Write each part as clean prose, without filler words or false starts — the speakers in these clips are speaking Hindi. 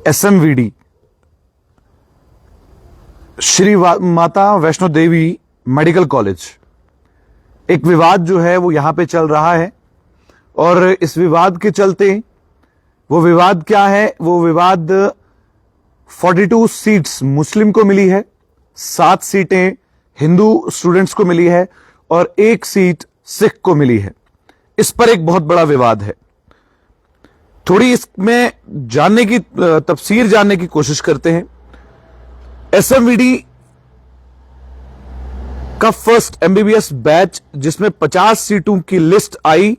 एसएमवीडी श्री माता वैष्णो देवी मेडिकल कॉलेज, एक विवाद जो है वो यहां पे चल रहा है। और इस विवाद के चलते, वो विवाद क्या है? वो विवाद 42 सीट्स मुस्लिम को मिली है, 7 सीटें हिंदू स्टूडेंट्स को मिली है और 1 सीट सिख को मिली है। इस पर एक बहुत बड़ा विवाद है। थोड़ी इसमें जानने की तफसीर जानने की कोशिश करते हैं। एसएमवीडी का फर्स्ट एमबीबीएस बैच, जिसमें 50 सीटों की लिस्ट आई,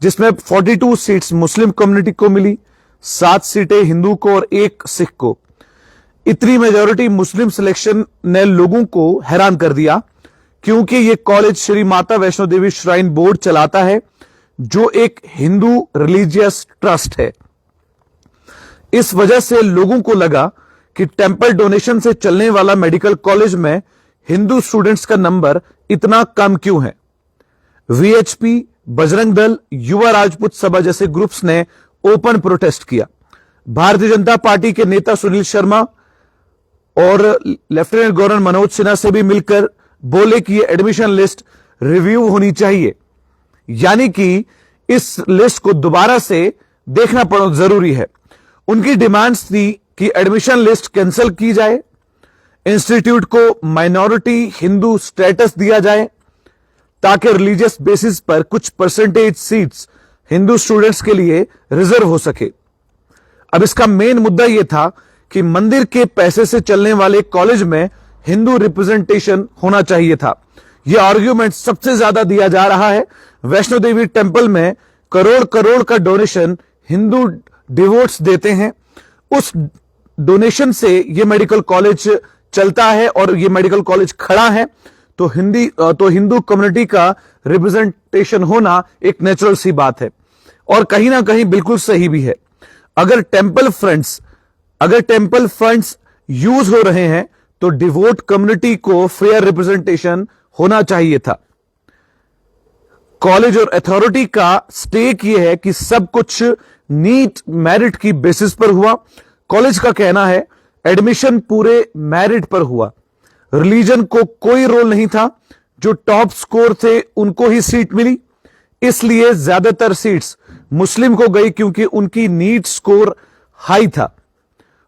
जिसमें 42 सीट्स मुस्लिम कम्युनिटी को मिली, 7 सीटें हिंदू को और 1 सिख को। इतनी मेजॉरिटी मुस्लिम सिलेक्शन ने लोगों को हैरान कर दिया, क्योंकि यह कॉलेज श्री माता वैष्णो देवी श्राइन बोर्ड चलाता है, जो एक हिंदू रिलीजियस ट्रस्ट है। इस वजह से लोगों को लगा कि टेंपल डोनेशन से चलने वाला मेडिकल कॉलेज में हिंदू स्टूडेंट्स का नंबर इतना कम क्यों है। वीएचपी, बजरंग दल, युवा राजपूत सभा जैसे ग्रुप्स ने ओपन प्रोटेस्ट किया। भारतीय जनता पार्टी के नेता सुनील शर्मा और लेफ्टिनेंट गवर्नर मनोज सिन्हा से भी मिलकर बोले कि यह एडमिशन लिस्ट रिव्यू होनी चाहिए, यानी कि इस लिस्ट को दोबारा से देखना पड़ना जरूरी है। उनकी डिमांड्स थी कि एडमिशन लिस्ट कैंसिल की जाए, इंस्टीट्यूट को माइनॉरिटी हिंदू स्टेटस दिया जाए, ताकि रिलीजियस बेसिस पर कुछ परसेंटेज सीट्स हिंदू स्टूडेंट्स के लिए रिजर्व हो सके। अब इसका मेन मुद्दा यह था कि मंदिर के पैसे से चलने वाले कॉलेज में हिंदू रिप्रेजेंटेशन होना चाहिए था। यह आर्ग्यूमेंट सबसे ज्यादा दिया जा रहा है। वैष्णो देवी टेंपल में करोड़ करोड़ का डोनेशन हिंदू डिवोट्स देते हैं। उस डोनेशन से यह मेडिकल कॉलेज चलता है और यह मेडिकल कॉलेज खड़ा है, तो हिंदू कम्युनिटी का रिप्रेजेंटेशन होना एक नेचुरल सी बात है और कहीं ना कहीं बिल्कुल सही भी है। अगर टेंपल फंड्स यूज हो रहे हैं तो डिवोट कम्युनिटी को फेयर रिप्रेजेंटेशन होना चाहिए था। कॉलेज और अथॉरिटी का स्टेक यह है कि सब कुछ नीट मेरिट की बेसिस पर हुआ। कॉलेज का कहना है एडमिशन पूरे मेरिट पर हुआ, रिलीजन को कोई रोल नहीं था, जो टॉप स्कोर थे उनको ही सीट मिली, इसलिए ज्यादातर सीट्स मुस्लिम को गई क्योंकि उनकी नीट स्कोर हाई था।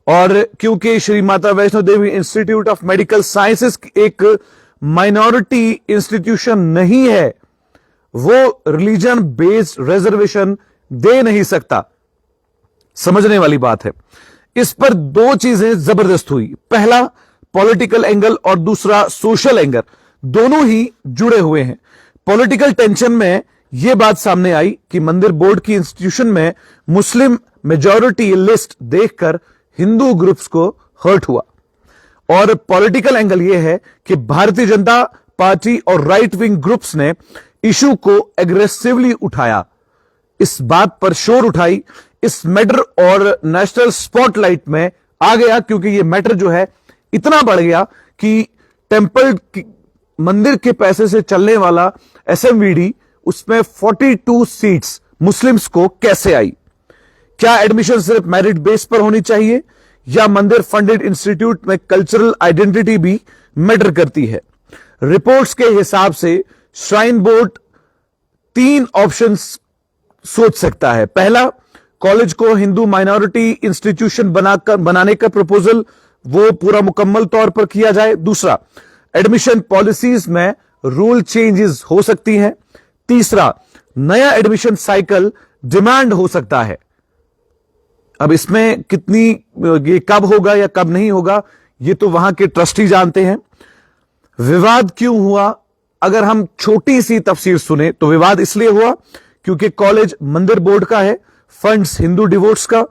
और क्योंकि Shri Mata Vaishno Devi institute of medical sciences एक माइनॉरिटी इंस्टीट्यूशन नहीं है, वो रिलीजन बेस्ड रिजर्वेशन दे नहीं सकता। समझने वाली बात है। इस पर 2 चीजें जबरदस्त हुई। पहला पॉलिटिकल एंगल और दूसरा सोशल एंगल, दोनों ही जुड़े हुए हैं। पॉलिटिकल टेंशन में यह बात सामने आई कि मंदिर बोर्ड की इंस्टीट्यूशन में मुस्लिम मेजॉरिटी लिस्ट देखकर हिंदू ग्रुप्स को हर्ट हुआ। और पॉलिटिकल एंगल यह है कि भारतीय जनता पार्टी और राइट विंग ग्रुप्स ने इशू को एग्रेसिवली उठाया, इस बात पर शोर उठाई, इस मैटर और नेशनल स्पॉटलाइट में आ गया, क्योंकि यह मैटर जो है इतना बढ़ गया कि टेंपल मंदिर के पैसे से चलने वाला एसएमवीडी, उसमें 42 सीट्स मुस्लिम्स को कैसे आई। क्या एडमिशन सिर्फ मेरिट बेस पर होनी चाहिए या मंदिर फंडेड इंस्टीट्यूट में कल्चरल आइडेंटिटी भी मैटर करती है। रिपोर्ट्स के हिसाब से श्राइन बोर्ड 3 ऑप्शंस सोच सकता है। पहला, कॉलेज को हिंदू माइनॉरिटी इंस्टीट्यूशन बनाने का प्रपोजल वो पूरा मुकम्मल तौर पर किया जाए। दूसरा, एडमिशन पॉलिसीज में रूल चेंजेस हो सकती हैं। तीसरा, नया एडमिशन साइकिल डिमांड हो सकता है। अब इसमें कितनी, ये कब होगा या कब नहीं होगा, ये तो वहां के ट्रस्टी जानते हैं। विवाद क्यों हुआ? अगर हम छोटी सी तफसीर सुने तो विवाद इसलिए हुआ क्योंकि कॉलेज मंदिर बोर्ड का है, फंड्स हिंदू डिवोट्स का,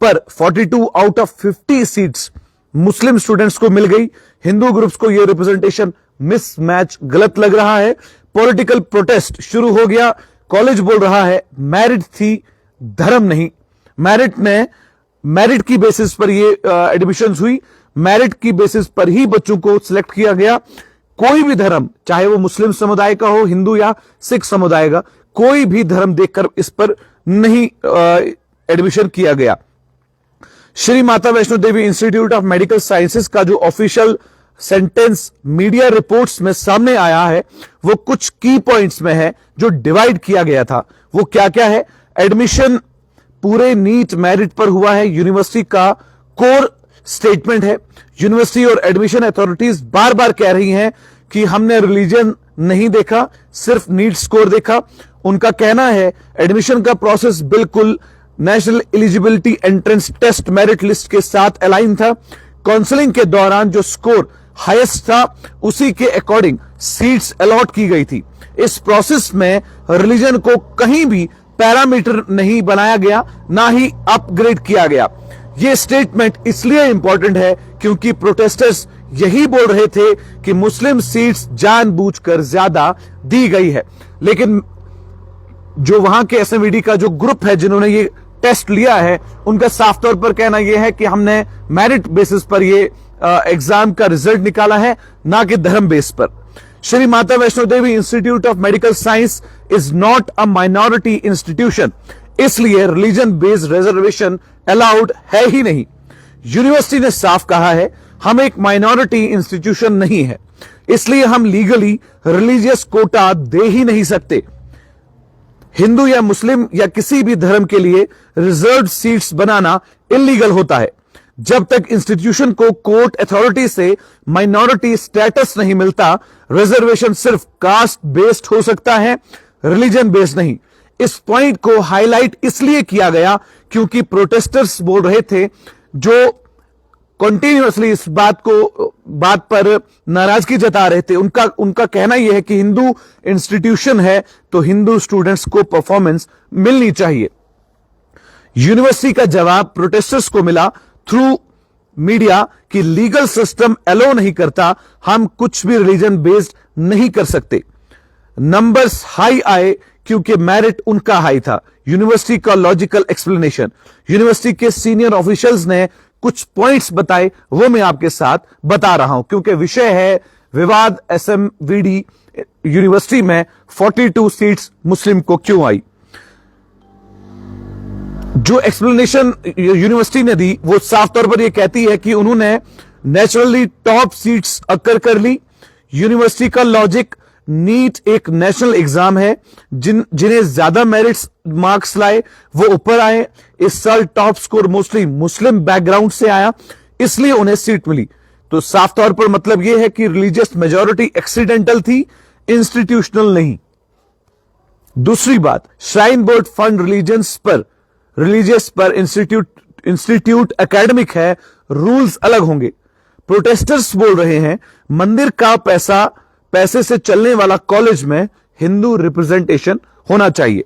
पर 42 out of 50 seats Muslim students को मिल गई। हिंदू ग्रुप्स को यह रिप्रेजेंटेशन मिसमैच गलत लग रहा है। पॉलिटिकल प्रोटेस्ट शुरू हो गया। कॉलेज बोल रहा है मेरिट थी, धर्म नहीं। मेरिट की बेसिस पर ये एडमिशन हुई, मेरिट की बेसिस पर ही बच्चों को सिलेक्ट किया गया। कोई भी धर्म, चाहे वो मुस्लिम समुदाय का हो, हिंदू या सिख समुदाय का, कोई भी धर्म देखकर इस पर नहीं एडमिशन किया गया। Shri Mata Vaishno Devi institute of medical sciences का जो ऑफिशियल सेंटेंस मीडिया रिपोर्ट्स में सामने आया है वो कुछ की पॉइंट्स में है जो डिवाइड किया गया था। वो क्या क्या है? एडमिशन पूरे नीट मेरिट पर हुआ है, यूनिवर्सिटी का कोर स्टेटमेंट है। यूनिवर्सिटी और एडमिशन अथॉरिटीज बार बार कह रही हैं कि हमने रिलीजन नहीं देखा, सिर्फ नीट स्कोर देखा। उनका कहना है एडमिशन का प्रोसेस बिल्कुल national eligibility entrance test merit list के साथ अलाइन था। काउंसलिंग के दौरान जो स्कोर हाईएस्ट था उसी के अकॉर्डिंग सीट्स अलॉट की गई थी। इस प्रोसेस में रिलीजन को कहीं भी पैरामीटर नहीं बनाया गया, ना ही अपग्रेड किया गया। यह स्टेटमेंट इसलिए इंपॉर्टेंट है क्योंकि प्रोटेस्टर्स यही बोल रहे थे कि मुस्लिम सीट्स जानबूझकर ज्यादा दी गई है। लेकिन जो वहां के एसएमवीडी का जो ग्रुप है जिन्होंने ये टेस्ट लिया है, उनका साफ तौर पर कहना यह है कि हमने मेरिट बेसिस पर ये एग्जाम का रिजल्ट निकाला है, ना कि धर्म बेस पर। Shri Mata Vaishno Devi institute of medical science is not a minority institution, इसलिए रिलीजन बेस्ड रिजर्वेशन अलाउड है ही नहीं। यूनिवर्सिटी ने साफ कहा है हम एक माइनॉरिटी इंस्टीट्यूशन नहीं है, इसलिए हम लीगली रिलीजियस कोटा दे ही नहीं सकते। हिंदू या मुस्लिम या किसी भी धर्म के लिए रिजर्व सीट्स बनाना इलीगल होता है। जब तक इंस्टीट्यूशन को कोर्ट अथॉरिटी से माइनॉरिटी स्टेटस नहीं मिलता, रिजर्वेशन सिर्फ कास्ट बेस्ड हो सकता है, रिलीजन बेस्ड नहीं। इस पॉइंट को हाईलाइट इसलिए किया गया क्योंकि प्रोटेस्टर्स बोल रहे थे, जो कंटिन्यूअसली इस बात पर नाराजगी जता रहे थे, उनका कहना यह है कि हिंदू इंस्टीट्यूशन है तो हिंदू स्टूडेंट्स को परफॉर्मेंस मिलनी चाहिए। यूनिवर्सिटी का जवाब प्रोटेस्टर्स को मिला थ्रू मीडिया कि लीगल सिस्टम अलो नहीं करता, हम कुछ भी रिलीजन बेस्ड नहीं कर सकते। नंबर्स हाई आए क्योंकि मेरिट उनका हाई था। यूनिवर्सिटी का लॉजिकल एक्सप्लेनेशन, यूनिवर्सिटी के सीनियर ऑफिशियल्स ने कुछ पॉइंट्स बताए, वो मैं आपके साथ बता रहा हूं क्योंकि विषय है विवाद एसएमवीडी यूनिवर्सिटी में 42 सीट्स मुस्लिम को क्यों आई। जो एक्सप्लेनेशन यूनिवर्सिटी ने दी वो साफ तौर पर यह कहती है कि उन्होंने नेचुरली टॉप सीट्स अकर कर ली। यूनिवर्सिटी का लॉजिक, नीट एक नेशनल एग्जाम है, जिन्हें ज्यादा मेरिट्स मार्क्स लाए वो ऊपर आए। इस साल टॉप स्कोर मोस्टली मुस्लिम बैकग्राउंड से आया, इसलिए उन्हें सीट मिली। तो साफ तौर पर मतलब यह है कि रिलीजियस मेजॉरिटी एक्सीडेंटल थी, इंस्टीट्यूशनल नहीं। दूसरी बात, श्राइन बोर्ड फंड रिलीजियस पर इंस्टीट्यूट एकेडमिक है, रूल्स अलग होंगे। प्रोटेस्टर्स बोल रहे हैं मंदिर का पैसे से चलने वाला कॉलेज में हिंदू रिप्रेजेंटेशन होना चाहिए।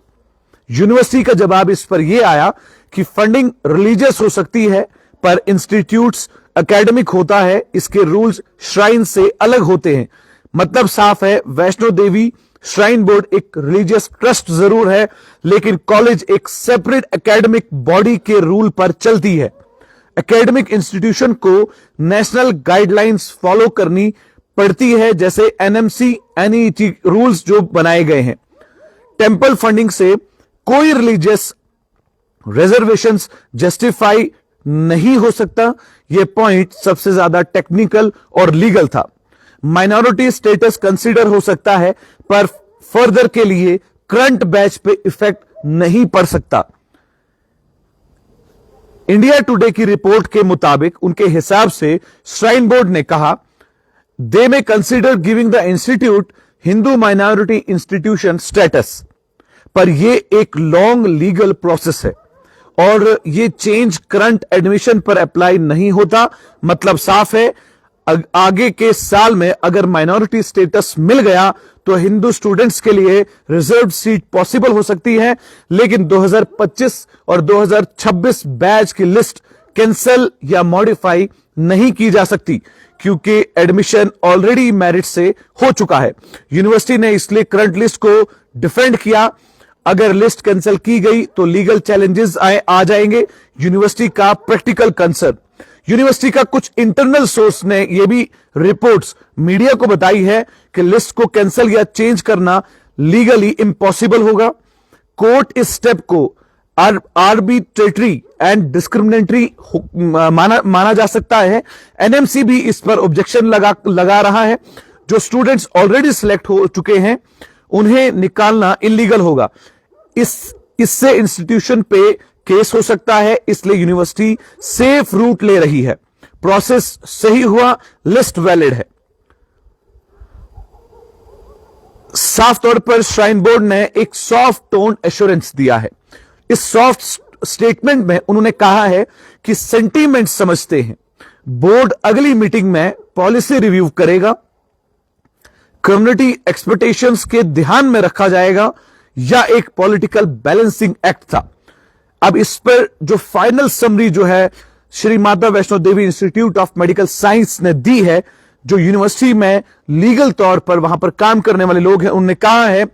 यूनिवर्सिटी का जवाब इस पर यह आया कि फंडिंग रिलीजियस हो सकती है पर इंस्टीट्यूट्स एकेडमिक होता है, इसके रूल्स श्राइन से अलग होते हैं। मतलब साफ है, वैष्णो देवी श्राइन बोर्ड एक रिलीजियस ट्रस्ट जरूर है, लेकिन कॉलेज एक सेपरेट एकेडमिक बॉडी के रूल पर चलती है। एकेडमिक इंस्टीट्यूशन को नेशनल गाइडलाइंस फॉलो करनी पड़ती है, जैसे एनएमसी एनईटी रूल्स जो बनाए गए हैं। टेंपल फंडिंग से कोई रिलीजियस रिजर्वेशंस जस्टिफाई नहीं हो सकता। यह पॉइंट सबसे ज्यादा टेक्निकल और लीगल था। माइनॉरिटी स्टेटस कंसीडर हो सकता है पर फर्दर के लिए करंट बैच पे इफेक्ट नहीं पड़ सकता। इंडिया टुडे की रिपोर्ट के मुताबिक उनके हिसाब से श्राइन बोर्ड ने कहा they may consider giving the institute Hindu minority institution status, पर यह एक लॉन्ग लीगल प्रोसेस है और यह चेंज करंट एडमिशन पर अप्लाई नहीं होता। मतलब साफ है, आगे के साल में अगर माइनॉरिटी स्टेटस मिल गया तो हिंदू स्टूडेंट्स के लिए रिजर्व सीट पॉसिबल हो सकती है, लेकिन 2025 और 2026 बैच की लिस्ट कैंसिल या मॉडिफाई नहीं की जा सकती क्योंकि एडमिशन ऑलरेडी मेरिट से हो चुका है। यूनिवर्सिटी ने इसलिए करंट लिस्ट को डिफेंड किया। अगर लिस्ट कैंसिल की गई तो लीगल चैलेंजेस आ जाएंगे। यूनिवर्सिटी का प्रैक्टिकल कंसर्न, यूनिवर्सिटी का कुछ इंटरनल सोर्स ने यह भी रिपोर्ट्स मीडिया को बताई है कि लिस्ट को कैंसिल या चेंज करना लीगली इम्पॉसिबल होगा। कोर्ट इस स्टेप को आर्बिट्रेटरी एंड डिस्क्रिमिनेटरी माना जा सकता है। एनएमसी भी इस पर ऑब्जेक्शन लगा रहा है। जो स्टूडेंट्स ऑलरेडी सिलेक्ट हो चुके हैं उन्हें निकालना इलीगल होगा। इससे इंस्टीट्यूशन पे केस हो सकता है, इसलिए यूनिवर्सिटी सेफ रूट ले रही है। प्रोसेस सही हुआ, लिस्ट वैलिड है। साफ तौर पर श्राइन बोर्ड ने एक सॉफ्ट टोन एश्योरेंस दिया है। इस सॉफ्ट स्टेटमेंट में उन्होंने कहा है कि सेंटीमेंट समझते हैं, बोर्ड अगली मीटिंग में पॉलिसी रिव्यू करेगा, कम्युनिटी एक्सपेक्टेशंस के ध्यान में रखा जाएगा या एक पॉलिटिकल बैलेंसिंग एक्ट था। अब इस पर जो फाइनल समरी जो है Shri Mata Vaishno Devi institute of medical science ने दी है, जो यूनिवर्सिटी में लीगल तौर पर वहां पर काम करने वाले लोग हैं, उन्होंने कहा है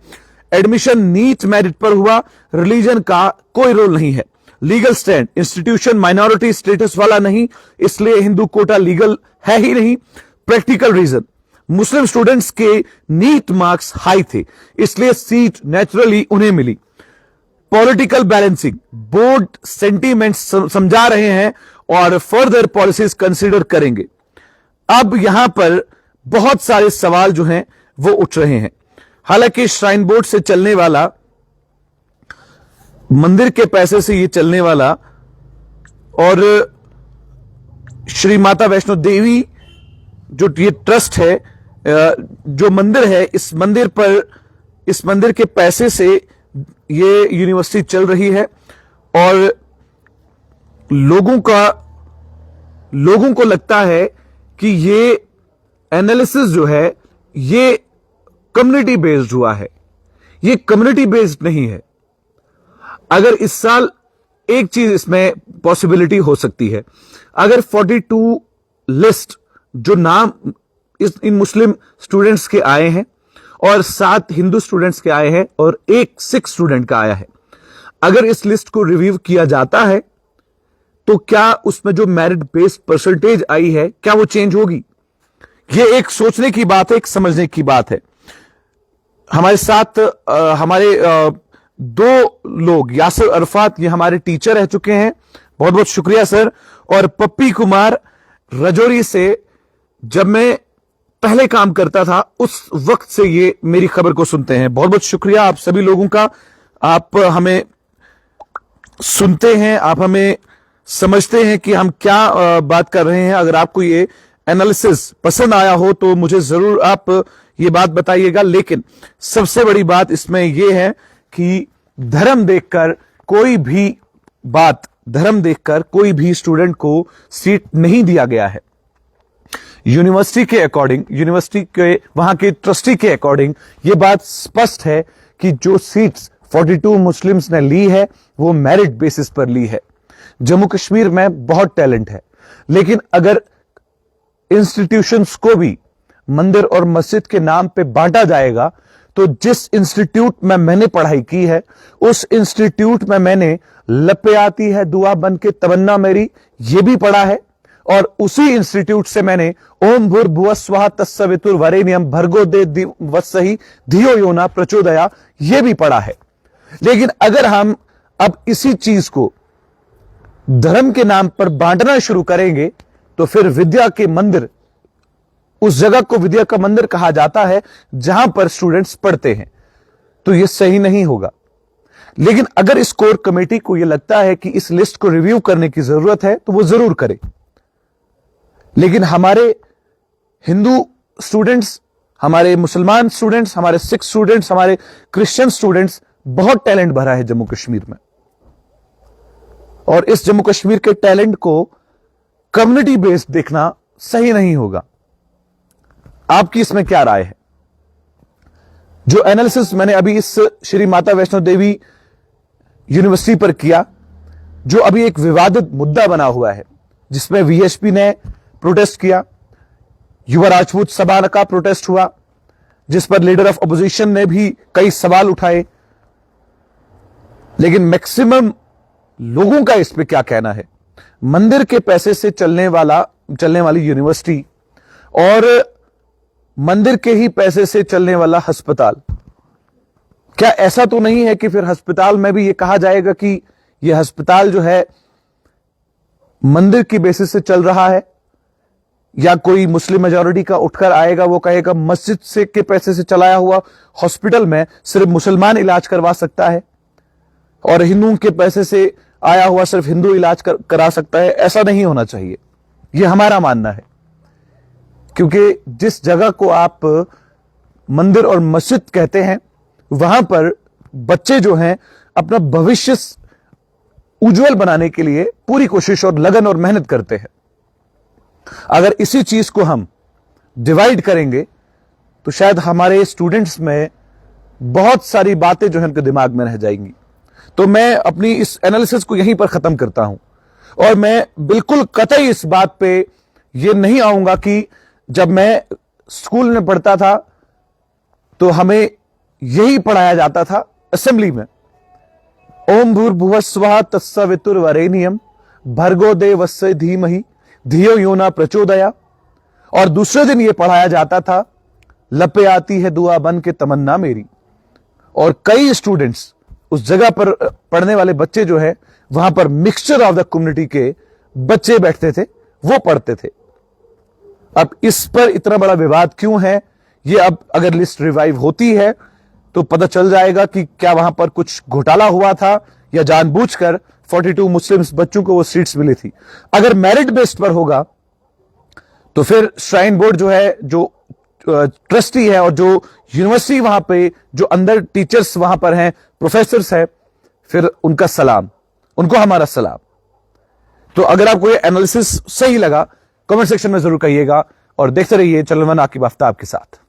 एडमिशन नीट मेरिट पर हुआ, रिलीजन का कोई रोल नहीं है। Legal stand, institution minority status वाला नहीं, इसलिए हिंदू कोटा लीगल है ही नहीं। प्रैक्टिकल रीजन, मुस्लिम स्टूडेंट्स के नीट मार्क्स हाई थे, इसलिए सीट नेचुरली उन्हें मिली। पॉलिटिकल बैलेंसिंग, बोर्ड सेंटीमेंट समझा रहे हैं और फर्दर पॉलिसीज कंसीडर करेंगे। अब यहां पर बहुत सारे सवाल जो हैं वो उठ रहे हैं। हालांकि श्राइन बोर्ड से चलने वाला, मंदिर के पैसे से ये चलने वाला और श्री माता वैष्णो देवी जो ये ट्रस्ट है, जो मंदिर है, इस मंदिर के पैसे से ये यूनिवर्सिटी चल रही है और लोगों को लगता है कि ये एनालिसिस जो है ये कम्युनिटी बेस्ड हुआ है। ये कम्युनिटी बेस्ड नहीं है। अगर इस साल एक चीज इसमें पॉसिबिलिटी हो सकती है, अगर 42 लिस्ट जो नाम इन मुस्लिम स्टूडेंट्स के आए हैं और 7 हिंदू स्टूडेंट्स के आए हैं और एक सिख स्टूडेंट का आया है, अगर इस लिस्ट को रिव्यू किया जाता है तो क्या उसमें जो मेरिट बेस्ड परसेंटेज आई है क्या वो चेंज होगी? ये एक सोचने की बात है, एक समझने की बात है। हमारे साथ हमारे 2 लोग, यासिर अरफात, ये हमारे टीचर रह चुके हैं, बहुत बहुत शुक्रिया सर, और पप्पी कुमार रजौरी से जब मैं पहले काम करता था उस वक्त से ये मेरी खबर को सुनते हैं। बहुत बहुत शुक्रिया आप सभी लोगों का। आप हमें सुनते हैं, आप हमें समझते हैं कि हम क्या बात कर रहे हैं। अगर आपको ये एनालिसिस पसंद आया हो तो मुझे जरूर आप ये बात बताइएगा। लेकिन सबसे बड़ी बात इसमें यह है कि धर्म देखकर कोई भी स्टूडेंट को सीट नहीं दिया गया है। यूनिवर्सिटी के अकॉर्डिंग, यूनिवर्सिटी के वहां के ट्रस्टी के अकॉर्डिंग यह बात स्पष्ट है कि जो सीट्स 42 मुस्लिम्स ने ली है वो मेरिट बेसिस पर ली है। जम्मू कश्मीर में बहुत टैलेंट है, लेकिन अगर इंस्टीट्यूशंस को भी मंदिर और मस्जिद के नाम पे बांटा जाएगा तो जिस इंस्टीट्यूट में मैंने पढ़ाई की है उस इंस्टीट्यूट में मैंने लपे आती है दुआ बन के तमन्ना मेरी ये भी पढ़ा है, और उसी इंस्टीट्यूट से मैंने ओम भूर्भुवः स्वः तत्सवितुर्वरेण्यम भर्गो देवस्सहि धियो यो न प्रचोदया ये भी पढ़ा है। लेकिन अगर हम अब इसी चीज को धर्म के नाम पर बांटना शुरू करेंगे तो फिर विद्या के मंदिर, उस जगह को विद्या का मंदिर कहा जाता है जहां पर स्टूडेंट्स पढ़ते हैं, तो यह सही नहीं होगा। लेकिन अगर इस कोर कमेटी को यह लगता है कि इस लिस्ट को रिव्यू करने की जरूरत है तो वो जरूर करे। लेकिन हमारे हिंदू स्टूडेंट्स, हमारे मुसलमान स्टूडेंट्स, हमारे सिख स्टूडेंट्स, हमारे क्रिश्चियन स्टूडेंट्स, बहुत टैलेंट भरा है जम्मू कश्मीर में, और इस जम्मू कश्मीर के टैलेंट को कम्युनिटी बेस्ड देखना सही नहीं होगा। आपकी इसमें क्या राय है? जो एनालिसिस मैंने अभी इस श्री माता वैष्णो देवी यूनिवर्सिटी पर किया, जो अभी एक विवादित मुद्दा बना हुआ है, जिसमें वीएचपी ने प्रोटेस्ट किया, युवा राजपूत सभा का प्रोटेस्ट हुआ, जिस पर लीडर ऑफ अपोजिशन ने भी कई सवाल उठाए, लेकिन मैक्सिमम लोगों का इस पे क्या कहना है? मंदिर के पैसे से चलने वाली यूनिवर्सिटी और मंदिर के ही पैसे से चलने वाला अस्पताल, क्या ऐसा तो नहीं है कि फिर अस्पताल में भी यह कहा जाएगा कि यह अस्पताल जो है मंदिर की बेसिस से चल रहा है, या कोई मुस्लिम मेजॉरिटी का उठकर आएगा वो कहेगा मस्जिद से के पैसे से चलाया हुआ हॉस्पिटल में सिर्फ मुसलमान इलाज करवा सकता है और हिंदुओं के पैसे से आया हुआ सिर्फ हिंदू इलाज करा सकता है। ऐसा नहीं होना चाहिए, यह हमारा मानना है। क्योंकि जिस जगह को आप मंदिर और मस्जिद कहते हैं वहां पर बच्चे जो हैं अपना भविष्य उज्जवल बनाने के लिए पूरी कोशिश और लगन और मेहनत करते हैं। अगर इसी चीज को हम डिवाइड करेंगे तो शायद हमारे स्टूडेंट्स में बहुत सारी बातें जो है उनके दिमाग में रह जाएंगी। तो मैं अपनी इस एनालिसिस को यहीं पर खत्म करता हूं और मैं बिल्कुल कतई इस बात पे ये नहीं आऊंगा कि जब मैं स्कूल में पढ़ता था तो हमें यही पढ़ाया जाता था असेंबली में, ओम भूर्भुवः स्वः तत्सवितुर्वरेण्यम भर्गो देवस्य धीमहि धियो यो न प्रचोदया। और दूसरे दिन यह पढ़ाया जाता था लपे आती है दुआ बन के तमन्ना मेरी। और कई स्टूडेंट्स उस जगह पर पढ़ने वाले बच्चे जो है वहां पर मिक्सचर ऑफ द कम्युनिटी के बच्चे बैठते थे, वो पढ़ते थे। अब इस पर इतना बड़ा विवाद क्यों है, ये अब अगर लिस्ट रिवाइव होती है तो पता चल जाएगा कि क्या वहां पर कुछ घोटाला हुआ था या जानबूझकर 42 मुस्लिम्स बच्चों को वो सीट्स मिली थी। अगर मेरिट बेस्ड पर होगा तो फिर श्राइन बोर्ड जो है, जो ट्रस्टी है और जो यूनिवर्सिटी वहां पे जो अंदर टीचर्स वहां पर हैं, प्रोफेसर्स हैं, फिर उनका सलाम, उनको हमारा सलाम। तो अगर आपको ये एनालिसिस सही लगा कमेंट सेक्शन में जरूर कहिएगा और देखते रहिए चैनल वन आकिब आफ्ताब के साथ।